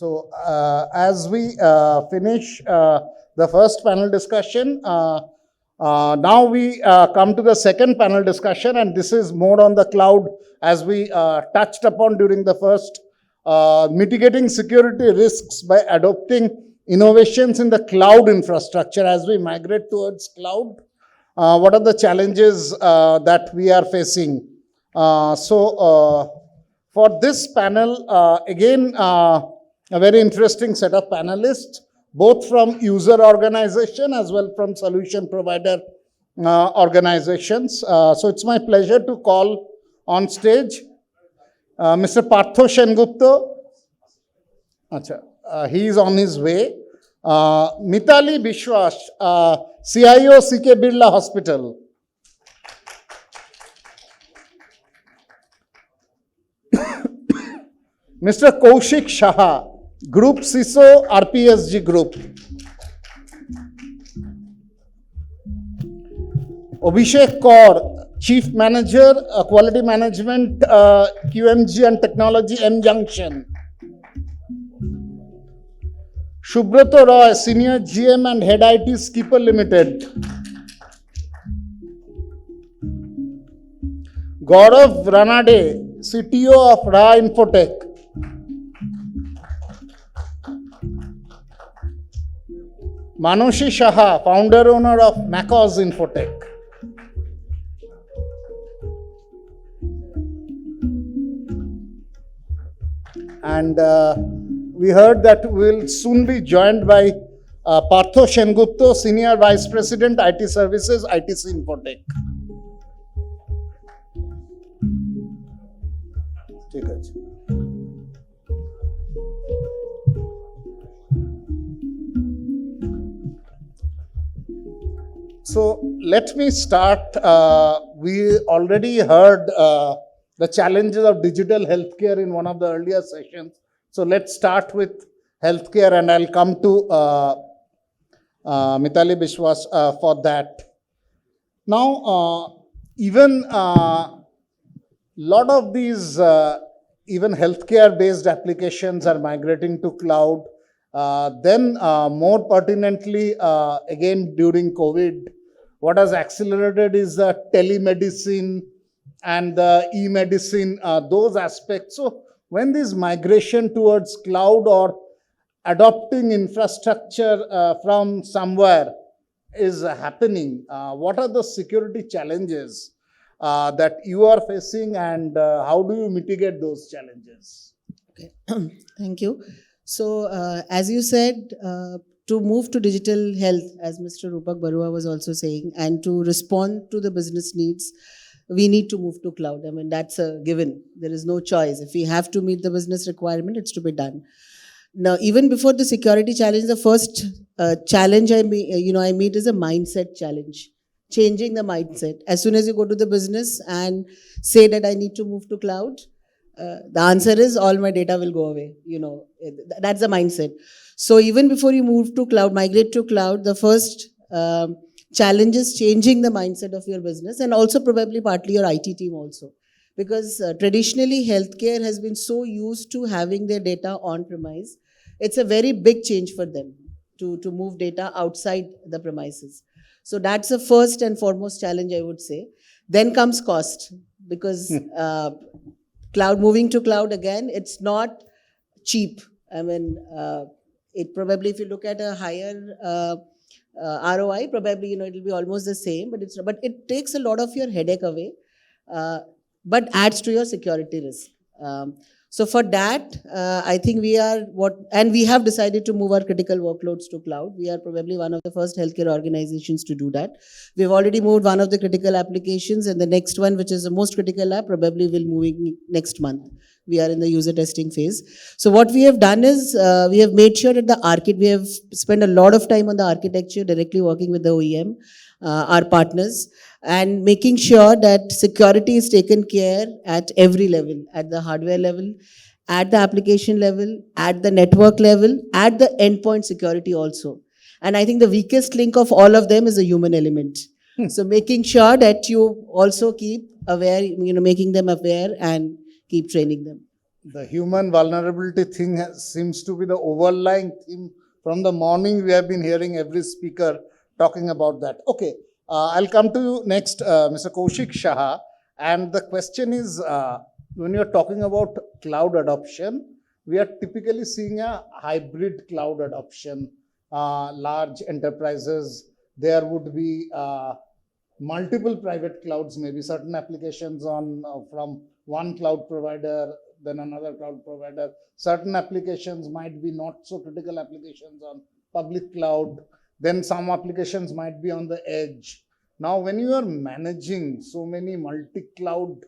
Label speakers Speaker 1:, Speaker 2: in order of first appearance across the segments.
Speaker 1: So, as we finish the first panel discussion, now we come to the second panel discussion, and this is more on the cloud, as we touched upon during the first, mitigating security risks by adopting innovations in the cloud infrastructure as we migrate towards cloud. What are the challenges that we are facing? For this panel, again, a very interesting set of panelists, both from user organization as well from solution provider organizations. So it's my pleasure to call on stage Mr. Partho Sengupta. He is on his way. Mitali Bishwas, CIO CK Birla Hospital. Mr. Kaushik Shah, Group CISO, RPSG Group. Abhishek Kaur, Chief Manager, Quality Management, QMG and Technology, M Junction. Shubhrato Roy, Senior GM and Head IT, Skipper Limited. Gaurav Ranade, CTO of Ra Infotech. Manoshi Shah, founder owner of Macos Infotech. And we heard that we'll soon be joined by Partho Sengupta, Senior Vice President, IT Services, ITC Infotech. So let me start. We already heard the challenges of digital healthcare in one of the earlier sessions. So let's start with healthcare, and I'll come to Mitali Bishwas for that. Now, even lot of these even healthcare-based applications are migrating to cloud. Then more pertinently, again during COVID, what has accelerated is the telemedicine and the e-medicine, those aspects. So when this migration towards cloud or adopting infrastructure from somewhere is happening, what are the security challenges that you are facing, and how do you mitigate those challenges?
Speaker 2: Okay. Thank you. So, as you said, to move to digital health, as Mr. Rupak Barua was also saying, and to respond to the business needs, we need to move to cloud. I mean, that's a given. There is no choice. If we have to meet the business requirement, it's to be done. Now, even before the security challenge, the first challenge I meet is a mindset challenge. Changing the mindset. As soon as you go to the business and say that I need to move to cloud, the answer is all my data will go away. That's the mindset. So even before you move to cloud, migrate to cloud, the first challenge is changing the mindset of your business, and also probably partly your IT team also. Because traditionally healthcare has been so used to having their data on premise. It's a very big change for them to move data outside the premises. So that's the first and foremost challenge, I would say. Then comes cost, because moving to cloud, again, it's not cheap. I mean, it probably, if you look at a higher ROI, probably, it will be almost the same, but it takes a lot of your headache away, but adds to your security risk. So for that, I think we have decided to move our critical workloads to cloud. We are probably one of the first healthcare organizations to do that. We've already moved one of the critical applications, and the next one, which is the most critical app, probably will move next month. We are in the user testing phase. So what we have done is, we have made sure that we have spent a lot of time on the architecture, directly working with the OEM, our partners, and making sure that security is taken care at every level, at the hardware level, at the application level, at the network level, at the endpoint security also. And I think the weakest link of all of them is the human element. So making sure that you also keep aware, making them aware and keep training them.
Speaker 1: The human vulnerability thing seems to be the overlying theme. From the morning, we have been hearing every speaker talking about that. Okay, I'll come to you next, Mr. Kaushik Shah. And the question is, when you're talking about cloud adoption, we are typically seeing a hybrid cloud adoption. Large enterprises, there would be multiple private clouds, maybe certain applications on from one cloud provider, then another cloud provider. Certain applications might be not so critical applications on public cloud. Then some applications might be on the edge. Now, when you are managing so many multi-cloud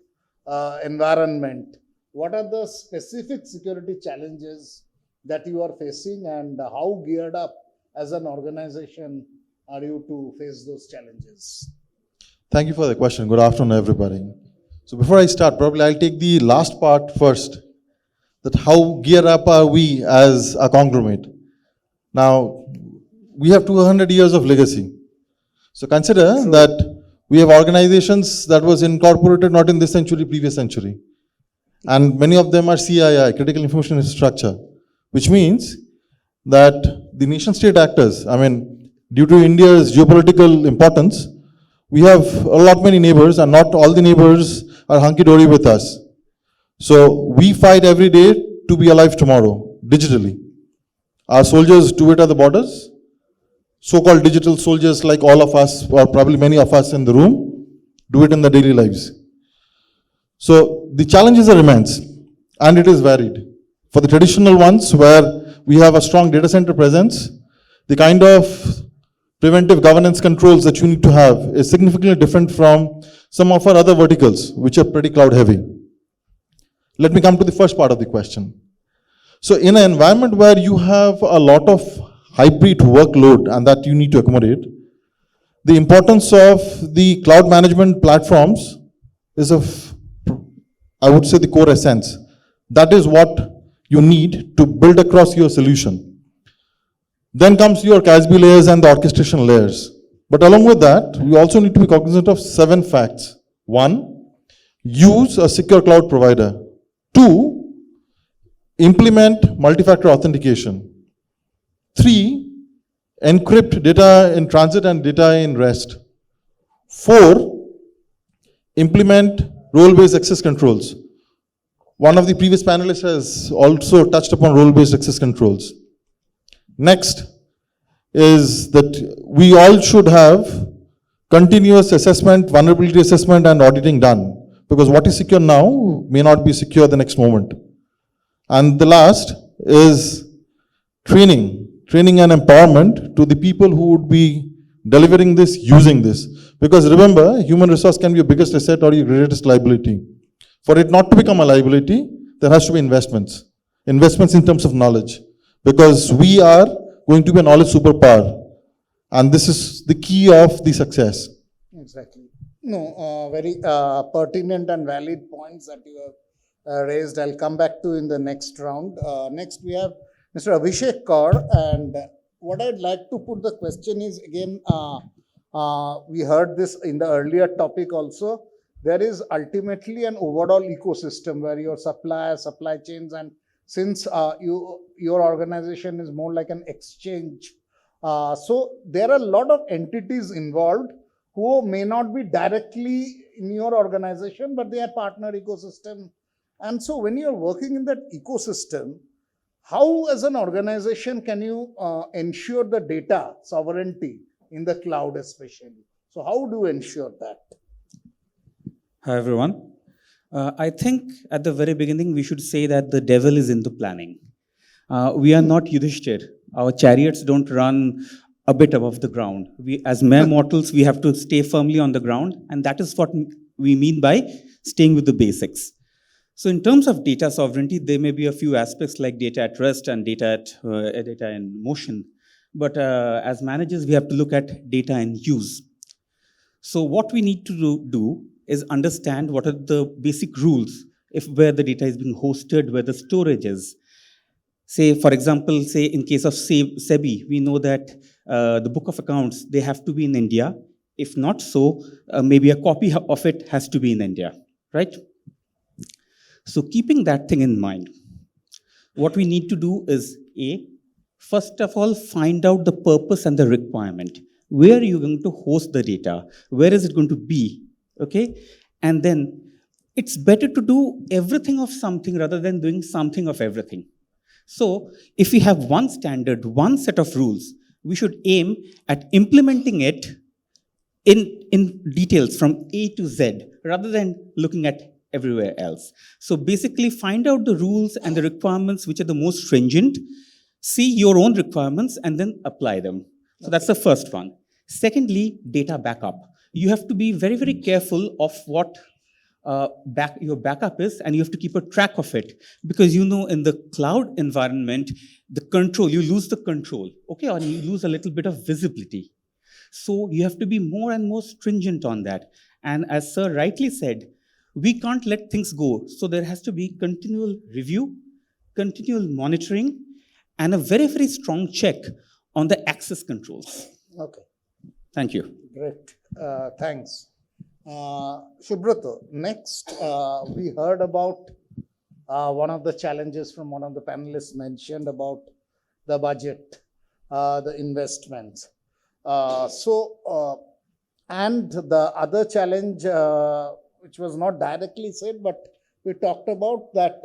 Speaker 1: environment, what are the specific security challenges that you are facing, and how geared up as an organization are you to face those challenges?
Speaker 3: Thank you for the question. Good afternoon, everybody. So before I start, probably I'll take the last part first, that how geared up are we as a conglomerate. Now, we have 200 years of legacy. So consider that we have organizations that was incorporated not in this century, previous century. And many of them are CII, Critical Information Infrastructure, which means that the nation state actors, due to India's geopolitical importance, we have a lot many neighbors, and not all the neighbors are hunky-dory with us. So we fight every day to be alive tomorrow, digitally. Our soldiers do it at the borders. So-called digital soldiers like all of us, or probably many of us in the room, do it in their daily lives. So the challenges are immense, and it is varied. For the traditional ones, where we have a strong data center presence, the kind of preventive governance controls that you need to have is significantly different from some of our other verticals, which are pretty cloud heavy. Let me come to the first part of the question. So in an environment where you have a lot of hybrid workload and that you need to accommodate, the importance of the cloud management platforms is of, I would say, the core essence. That is what you need to build across your solution. Then comes your CASB layers and the orchestration layers. But along with that, we also need to be cognizant of 7 facts. 1, use a secure cloud provider. 2, implement multi-factor authentication. 3, encrypt data in transit and data in rest. 4, implement role-based access controls. One of the previous panelists has also touched upon role-based access controls. Next is that we all should have continuous assessment, vulnerability assessment, and auditing done, because what is secure now may not be secure the next moment. And the last is training and empowerment to the people who would be delivering this, using this. Because remember, human resource can be your biggest asset or your greatest liability. For it not to become a liability, there has to be investments. Investments in terms of knowledge. Because we are going to be a knowledge superpower. And this is the key of the success.
Speaker 1: Exactly. No, very pertinent and valid points that you have raised. I'll come back to in the next round. Next, we have Mr. Abhishek Kaur. And what I'd like to put the question is, again, we heard this in the earlier topic also. There is ultimately an overall ecosystem where your suppliers, supply chains, and since your organization is more like an exchange, so there are a lot of entities involved who may not be directly in your organization, but they are partner ecosystem. And so when you're working in that ecosystem, how as an organization can you ensure the data sovereignty in the cloud especially? So how do you ensure that?
Speaker 4: Hi, everyone. I think at the very beginning, we should say that the devil is in the planning. We are not Yudhishthir. Our chariots don't run a bit above the ground. We, as mere mortals, we have to stay firmly on the ground, and that is what we mean by staying with the basics. So in terms of data sovereignty, there may be a few aspects like data at rest and data in motion. But as managers, we have to look at data in use. So what we need to do is understand what are the basic rules where the data is being hosted, where the storage is. Say, for example, say in case of SEBI, we know that the book of accounts, they have to be in India. If not so, maybe a copy of it has to be in India, right? So keeping that thing in mind, what we need to do is first of all, find out the purpose and the requirement. Where are you going to host the data? Where is it going to be? Okay? And then it's better to do everything of something rather than doing something of everything. So if we have one standard, one set of rules, we should aim at implementing it in details from A to Z rather than looking at everywhere else. So basically find out the rules and the requirements which are the most stringent, see your own requirements and then apply them. So that's the first one. Secondly, data backup. You have to be very, very careful of what your backup is, and you have to keep a track of it, because you know in the cloud environment, you lose the control, okay, or you lose a little bit of visibility. So you have to be more and more stringent on that. And as Sir rightly said, we can't let things go. So there has to be continual review, continual monitoring, and a very, very strong check on the access controls.
Speaker 1: Okay,
Speaker 4: Thank you.
Speaker 1: great. Thanks. Subrata, next, we heard about one of the challenges from one of the panelists mentioned about the budget, the investments. And the other challenge, which was not directly said, but we talked about that,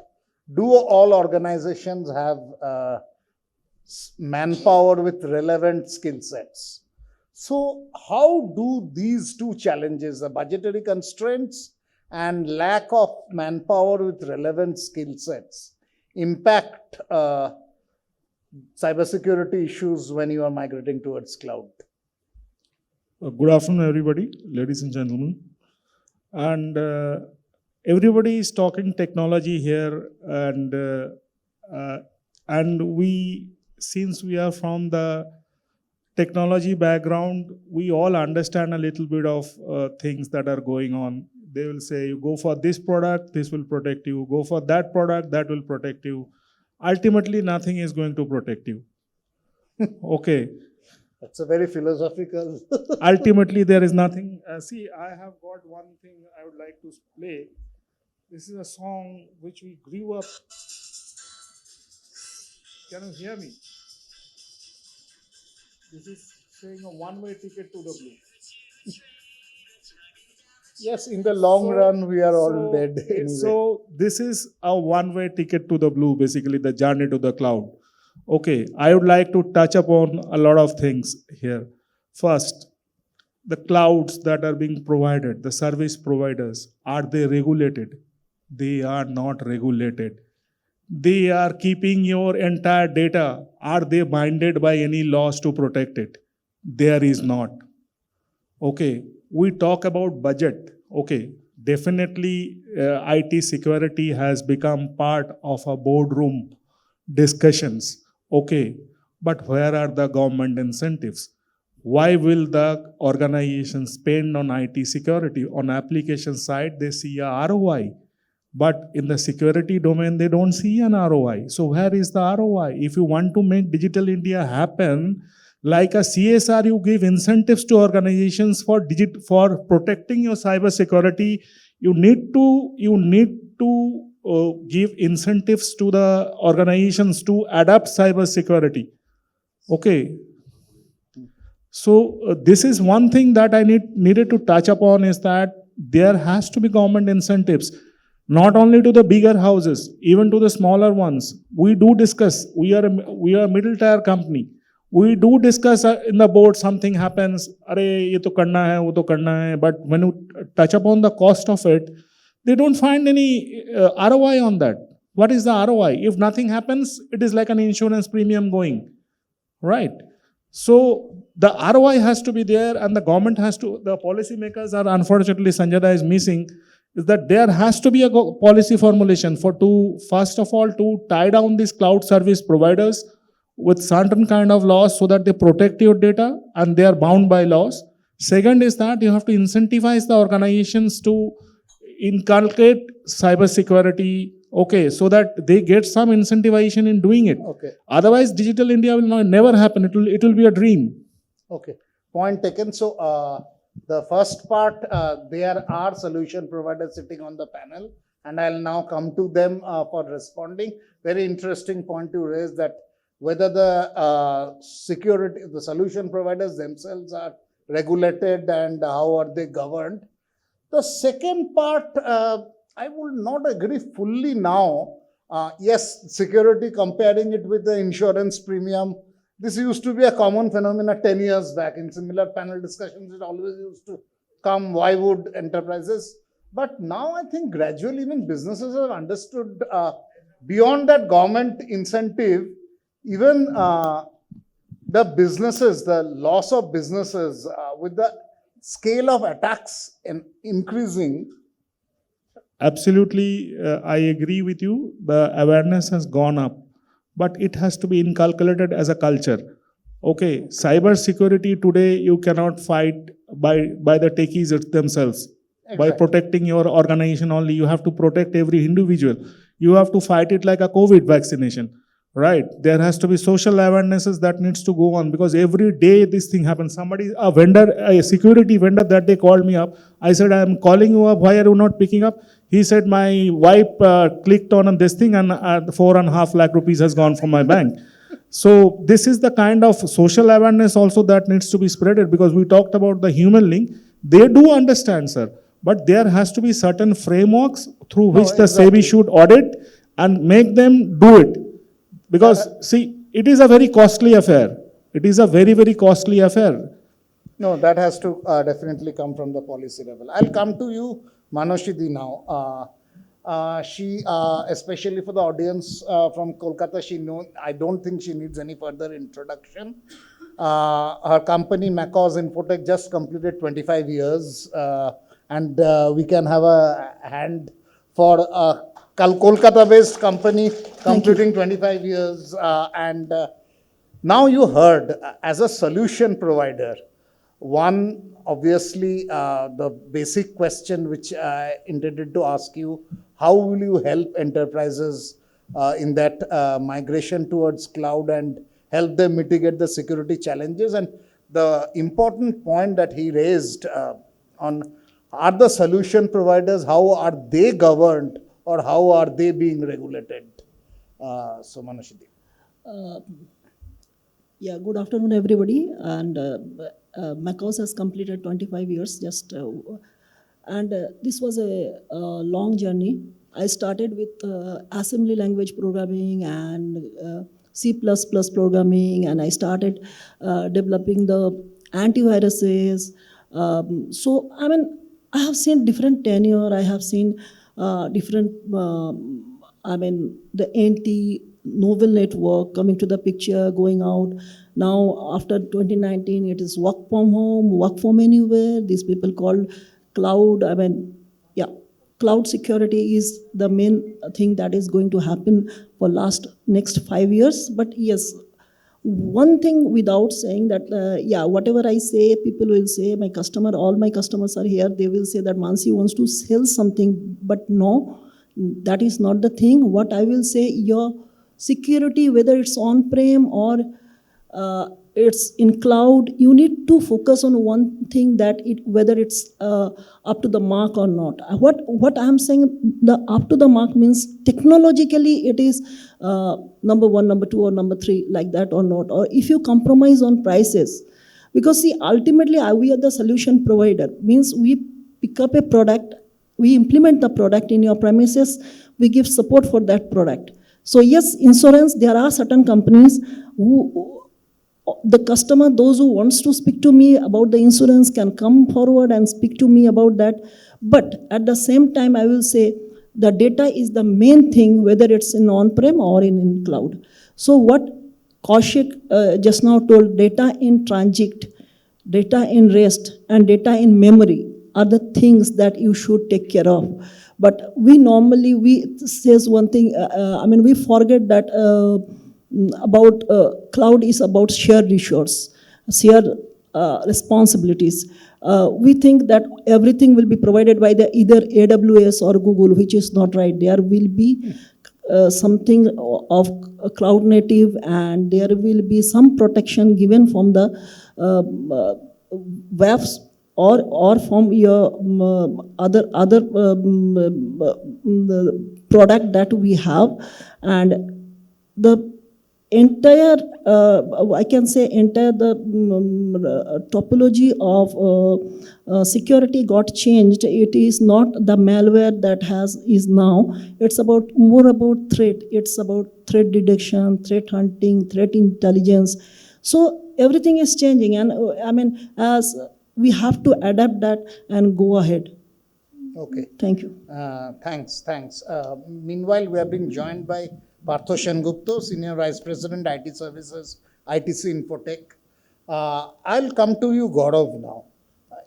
Speaker 1: do all organizations have manpower with relevant skill sets? So how do these two challenges, the budgetary constraints and lack of manpower with relevant skill sets, impact cybersecurity issues when you are migrating towards cloud?
Speaker 5: Good afternoon, everybody, ladies and gentlemen. And everybody is talking technology here, and we, since we are from the technology background, we all understand a little bit of things that are going on. They will say, you go for this product, this will protect you. Go for that product, that will protect you. Ultimately, nothing is going to protect you. Okay.
Speaker 1: That's a very philosophical.
Speaker 5: Ultimately, there is nothing. See, I have got one thing I would like to play. This is a song which we grew up. Can you hear me? This is saying a one-way ticket to the blue.
Speaker 1: Yes, in the long run, we are all dead anyway.
Speaker 5: So this is a one-way ticket to the blue, basically the journey to the cloud. Okay, I would like to touch upon a lot of things here. First, the clouds that are being provided, the service providers, are they regulated? They are not regulated. They are keeping your entire data. Are they binded by any laws to protect it? There is not. Okay, we talk about budget. Okay, definitely IT security has become part of a boardroom discussions. Okay, but where are the government incentives? Why will the organization spend on IT security? On application side, they see a ROI. But in the security domain, they don't see an ROI. So where is the ROI? If you want to make Digital India happen, like a CSR, you give incentives to organizations for protecting your cyber security. You need to give incentives to the organizations to adapt cyber security. Okay. So this is one thing that I needed to touch upon, is that there has to be government incentives. Not only to the bigger houses, even to the smaller ones. We do discuss, we are a middle tier company. We do discuss in the board, something happens, Are, ye to karna hai, wo to karna hai. But when you touch upon the cost of it, they don't find any ROI on that. What is the ROI? If nothing happens, it is like an insurance premium going, right? So the ROI has to be there, and the government has to, the policymakers are, unfortunately, Sanjay is missing, is that there has to be a policy formulation first of all, to tie down these cloud service providers with certain kind of laws so that they protect your data and they are bound by laws. Second is that you have to incentivize the organizations to inculcate cyber security, okay, so that they get some incentivization in doing it.
Speaker 1: Okay.
Speaker 5: Otherwise, Digital India will never happen. It will be a dream.
Speaker 1: Okay, point taken. So the first part, there are solution providers sitting on the panel, and I'll now come to them for responding. Very interesting point to raise, that whether the the solution providers themselves are regulated and how are they governed. The second part, I will not agree fully now. Yes, security, comparing it with the insurance premium, this used to be a common phenomenon 10 years back. In similar panel discussions, it always used to come, why would enterprises? But now I think gradually even businesses have understood, beyond that government incentive, even the businesses, the loss of businesses with the scale of attacks increasing.
Speaker 5: Absolutely, I agree with you. The awareness has gone up, but it has to be inculcated as a culture. Okay, cyber security today you cannot fight by the techies themselves. By
Speaker 1: Exactly.
Speaker 5: protecting your organization only, you have to protect every individual. You have to fight it like a COVID vaccination, right? There has to be social awarenesses that needs to go on, because every day this thing happens. Somebody, a vendor, a security vendor, that day called me up. I said, I am calling you up. Why are you not picking up? He said, my wife clicked on this thing and 4.5 lakh rupees has gone from my bank. So this is the kind of social awareness also that needs to be spreaded, because we talked about the human link. They do understand, sir, but there has to be certain frameworks through which the
Speaker 1: exactly.
Speaker 5: SEBI should audit and make them do it. Because see, it is a very costly affair. It is a very, very costly affair.
Speaker 1: No, that has to definitely come from the policy level. I'll come to you, Manoshidi, now. She, especially for the audience from Kolkata, I don't think she needs any further introduction. Her company, Macos Infotech, just completed 25 years. And we can have a hand for a Kolkata-based company completing 25 years. Now you heard, as a solution provider, one, obviously, the basic question which I intended to ask you, how will you help enterprises in that migration towards cloud and help them mitigate the security challenges? And the important point that he raised on, are the solution providers, how are they governed or how are they being regulated? So, Manoshidi.
Speaker 6: Yeah, good afternoon, everybody. And Macos has completed 25 years just, this was a long journey. I started with assembly language programming and C++ programming, and I started developing the antiviruses. So, I mean, I have seen different tenure. I have seen different, the anti-novel network coming to the picture, going out. Now, after 2019, it is work from home, work from anywhere. These people called cloud. Cloud security is the main thing that is going to happen for next 5 years. But yes, one thing without saying that, whatever I say, people will say, all my customers are here, they will say that Mansi wants to sell something, but no, that is not the thing. What I will say, your security, whether it's on-prem or it's in cloud, you need to focus on one thing, that whether it's up to the mark or not. What I'm saying, the up to the mark means technologically it is number 1, number 2, or number 3, like that or not. Or if you compromise on prices, because see, ultimately we are the solution provider, means we pick up a product, we implement the product in your premises, we give support for that product. So yes, insurance, there are certain companies who, the customer, those who wants to speak to me about the insurance can come forward and speak to me about that. But at the same time, I will say the data is the main thing, whether it's in on-prem or in cloud. So what Kaushik just now told, data in transit, data in rest, and data in memory are the things that you should take care of. But we says one thing, we forget that about cloud is about shared resource, shared responsibilities. We think that everything will be provided by either AWS or Google, which is not right. There will be something of cloud native, and there will be some protection given from the web or from your other the product that we have, and the entire I can say entire the topology of security got changed. It is not the malware that is now. It's about more about threat. It's about threat detection, threat hunting, threat intelligence. So everything is changing, and I mean, as we have to adapt that and go ahead.
Speaker 1: Okay.
Speaker 6: Thank you.
Speaker 1: Thanks. Meanwhile, we have been joined by Partho Shengupta, Senior Vice President, IT Services, ITC Infotech. I'll come to you, Gaurav, now.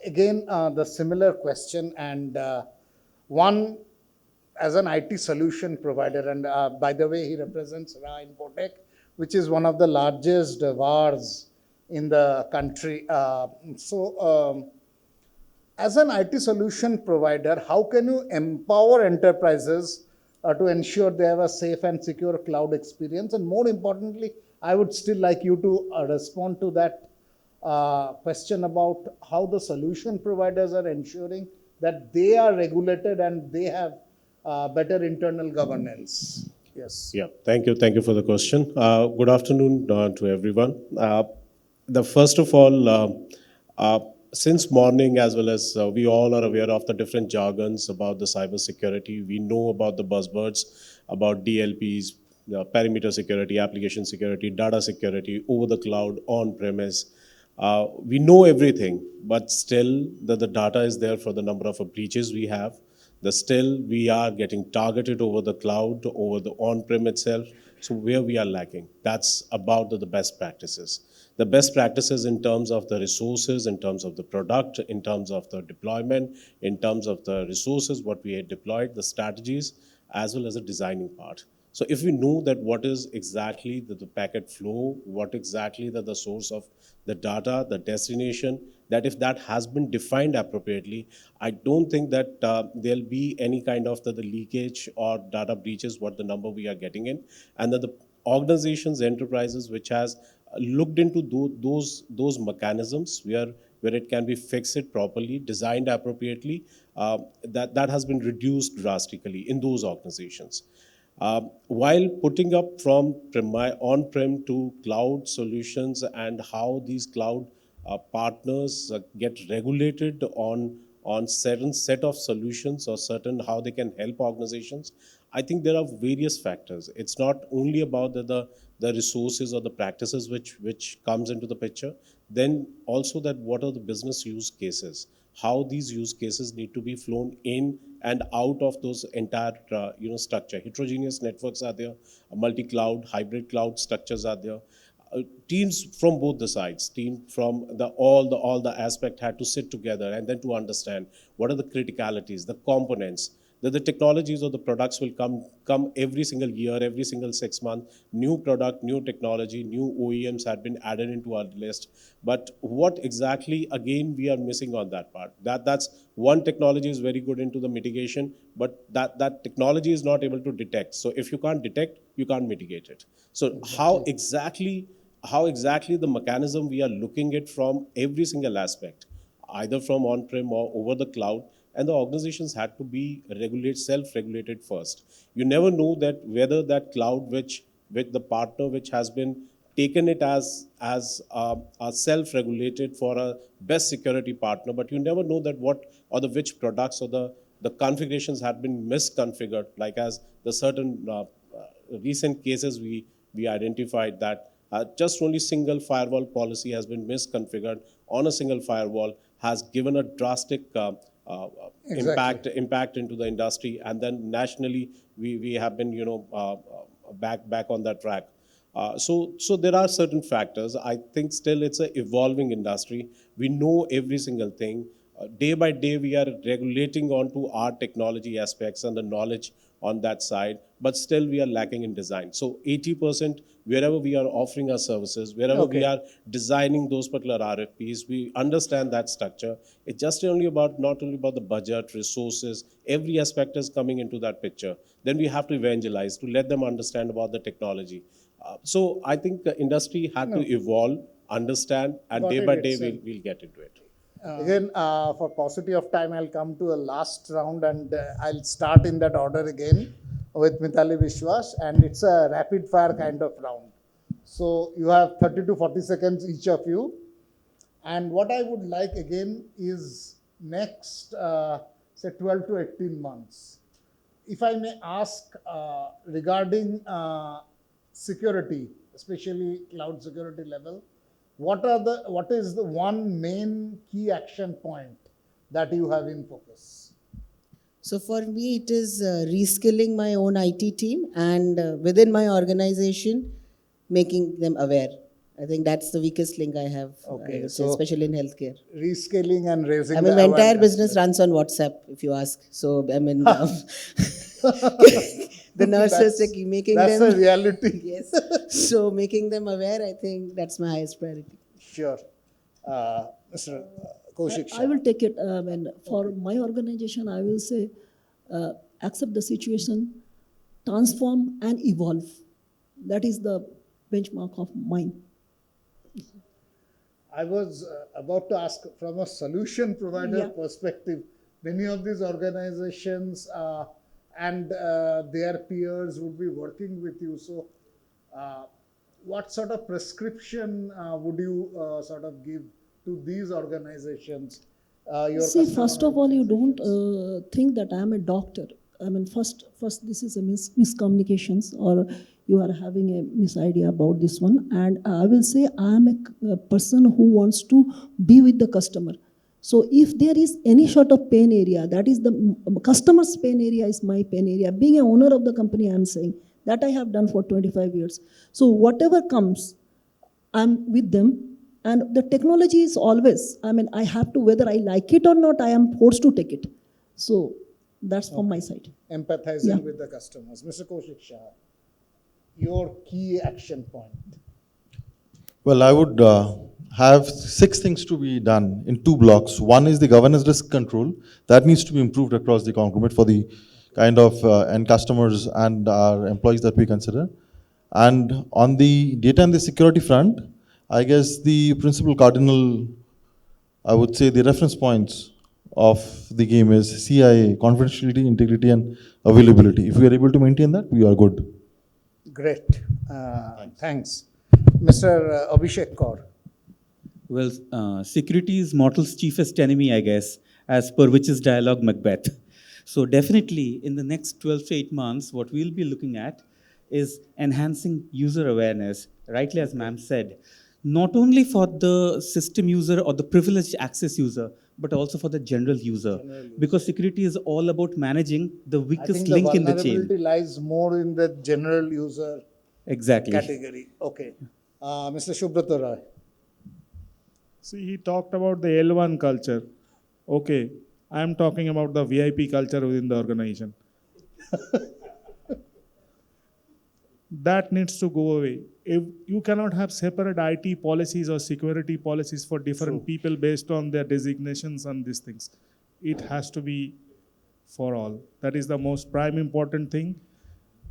Speaker 1: Again, the similar question, and one as an IT solution provider, and by the way, he represents Ra Infotech, which is one of the largest VARs in the country. As an IT solution provider, how can you empower enterprises to ensure they have a safe and secure cloud experience? And more importantly, I would still like you to respond to that question about how the solution providers are ensuring that they are regulated and they have better internal governance. Yes.
Speaker 7: Yeah, thank you. Thank you for the question. Good afternoon to everyone. First of all, since morning, as well as we all are aware of the different jargons about the cybersecurity, we know about the buzzwords about DLPs, perimeter security, application security, data security, over the cloud, on premise. We know everything, but still the data is there for the number of breaches we have. Still we are getting targeted over the cloud, over the on-prem itself. So where we are lacking, that's about the best practices. The best practices in terms of the resources, in terms of the product, in terms of the deployment, in terms of the resources, what we had deployed, the strategies, as well as the designing part. So if we know that what is exactly the packet flow, what exactly the source of the data, the destination, that if that has been defined appropriately, I don't think that there'll be any kind of the leakage or data breaches, what the number we are getting in. And that the organizations, enterprises which has looked into those mechanisms where it can be fixed properly, designed appropriately, that has been reduced drastically in those organizations. While putting up from on-prem to cloud solutions and how these cloud partners get regulated on certain set of solutions or certain how they can help organizations, I think there are various factors. It's not only about the resources or the practices which comes into the picture, then also that what are the business use cases, how these use cases need to be flown in and out of those entire structure. Heterogeneous networks are there, multi-cloud, hybrid cloud structures are there. Teams from both the sides, team from all the aspect had to sit together and then to understand what are the criticalities, the components, that the technologies or the products will come every single year, every single 6 months. New product, new technology, new OEMs had been added into our list. But what exactly, again, we are missing on that part. That's one technology is very good into the mitigation, but that technology is not able to detect. So if you can't detect, you can't mitigate it. So how exactly the mechanism we are looking at from every single aspect, either from on-prem or over the cloud, and the organizations had to be self-regulated first. You never know that whether that cloud with the partner which has been taken it as a self-regulated for a best security partner, but you never know that what or the which products or the configurations had been misconfigured, like as the certain recent cases we identified that just only single firewall policy has been misconfigured on a single firewall, has given a drastic impact into the industry, and then nationally we have been back on that track. So there are certain factors. I think still it's an evolving industry. We know every single thing. Day by day we are regulating onto our technology aspects and the knowledge on that side, but still we are lacking in design. So 80% wherever we are offering our services, wherever we are designing those particular RFPs, we understand that structure. It's just not only about the budget, resources, every aspect is coming into that picture. Then we have to evangelize to let them understand about the technology. So I think the industry had to evolve, understand, and day by day we'll get into it.
Speaker 1: Again, for paucity of time, I'll come to a last round and I'll start in that order again with Mithali Vishwas, and it's a rapid fire kind of round. So you have 30 to 40 seconds each of you. And what I would like again is next, say 12 to 18 months. If I may ask regarding security, especially cloud security level, what is the one main key action point that you have in focus?
Speaker 2: So for me, it is reskilling my own IT team and within my organization, making them aware. I think that's the weakest link I have,
Speaker 1: Okay,
Speaker 2: I would say,
Speaker 1: so-
Speaker 2: especially in healthcare.
Speaker 1: Rescaling and raising
Speaker 2: I mean,
Speaker 1: the
Speaker 2: my entire
Speaker 1: awareness.
Speaker 2: business runs on WhatsApp, if you ask. So, I mean, the nurses,
Speaker 1: That's-
Speaker 2: making
Speaker 1: that's
Speaker 2: them.
Speaker 1: a reality.
Speaker 2: Yes. So, making them aware, I think that's my highest priority.
Speaker 1: Sure. Mr. Kaushik
Speaker 6: I will take it. For my organization, I will say, accept the situation, transform and evolve. That is the benchmark of mine.
Speaker 1: I was about to ask from a solution provider
Speaker 6: Yeah.
Speaker 1: perspective, many of these organizations and their peers would be working with you. So, what sort of prescription would you sort of give to these organizations? Your
Speaker 6: See,
Speaker 1: customer
Speaker 6: first of all, you don't
Speaker 1: organizations?
Speaker 6: think that I am a doctor. I mean, first, this is a miscommunications, or you are having a misidea about this one. And I will say I am a person who wants to be with the customer. So if there is any sort of pain area, that is the customer's pain area is my pain area. Being an owner of the company, I am saying that I have done for 25 years. So whatever comes, I'm with them. And the technology is always, I mean, I have to, whether I like it or not, I am forced to take it. So that's from my side.
Speaker 1: Empathizing
Speaker 6: Yeah.
Speaker 1: with the customers. Mr. Kaushik Shah, your key action point.
Speaker 3: Well, I would have 6 things to be done in 2 blocks. One is the governance risk control. That needs to be improved across the conglomerate for the kind of end customers and our employees that we consider. And on the data and the security front, I guess the principal cardinal, I would say the reference points of the game is CIA, confidentiality, integrity, and availability. If we are able to maintain that, we are good.
Speaker 1: Great. Thanks. Mr. Abhishek Kaur.
Speaker 4: Well, security is mortal's chiefest enemy, I guess, as per Witch's dialogue Macbeth. So definitely in the next 12 to 8 months, what we'll be looking at is enhancing user awareness, rightly as ma'am said, not only for the system user or the privileged access user, but also for the general user. Because security is all about managing the
Speaker 1: I
Speaker 4: weakest
Speaker 1: think the
Speaker 4: link in the
Speaker 1: vulnerability
Speaker 4: chain.
Speaker 1: lies more in the general user
Speaker 4: Exactly.
Speaker 1: category. Okay. Mr. Shubhrata Roy.
Speaker 5: See, he talked about the L1 culture. Okay, I am talking about the VIP culture within the organization. That needs to go away. If you cannot have separate IT policies or security policies for different people based on their designations and these things. It has to be for all. That is the most prime important thing.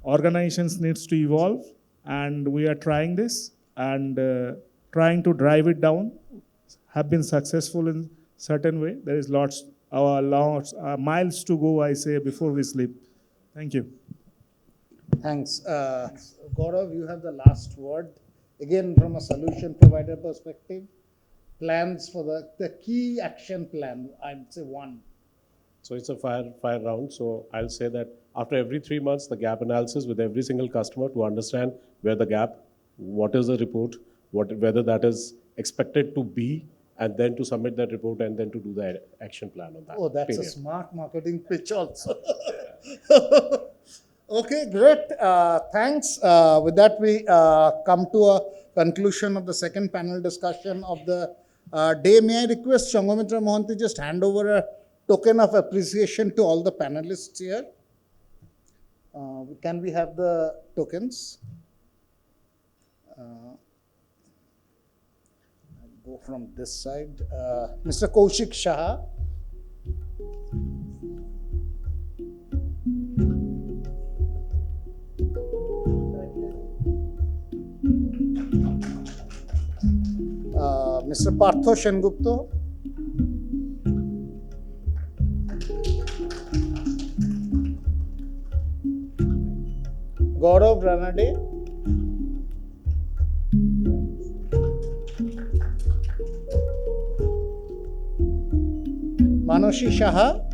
Speaker 5: Organizations needs to evolve, and we are trying this and trying to drive it down. Have been successful in certain way. There is lots miles to go, I say, before we sleep. Thank you.
Speaker 1: Thanks. Gaurav, you have the last word. Again, from a solution provider perspective, plans for the key action plan, I'd say one.
Speaker 7: So it's a fire round. So I'll say that after every 3 months, the gap analysis with every single customer to understand where the gap, what is the report, whether that is expected to be, and then to submit that report and then to do the action plan on that.
Speaker 1: Oh, that's a
Speaker 7: period.
Speaker 1: smart marketing pitch also. Okay, great. Thanks. With that, we come to a conclusion of the second panel discussion of the day. May I request Shangomitra Mohanty just hand over a token of appreciation to all the panelists here? Can we have the tokens? I'll go from this side. Mr. Kaushik Shah. Mr. Partho Shengupto. Gaurav Ranade, Manoshi Shaha,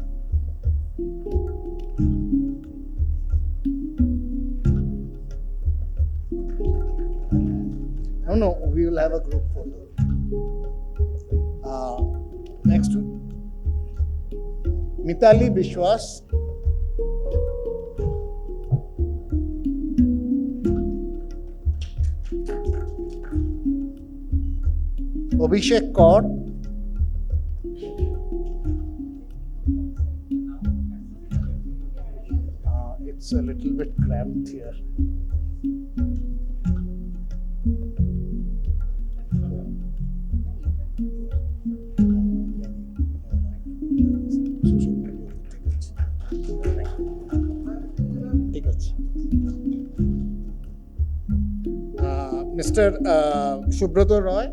Speaker 1: no, we will have a group photo. Next, Mitali Bishwas, Abhishek Kaur, it's a little bit cramped here. Mr. Shubhrato Roy,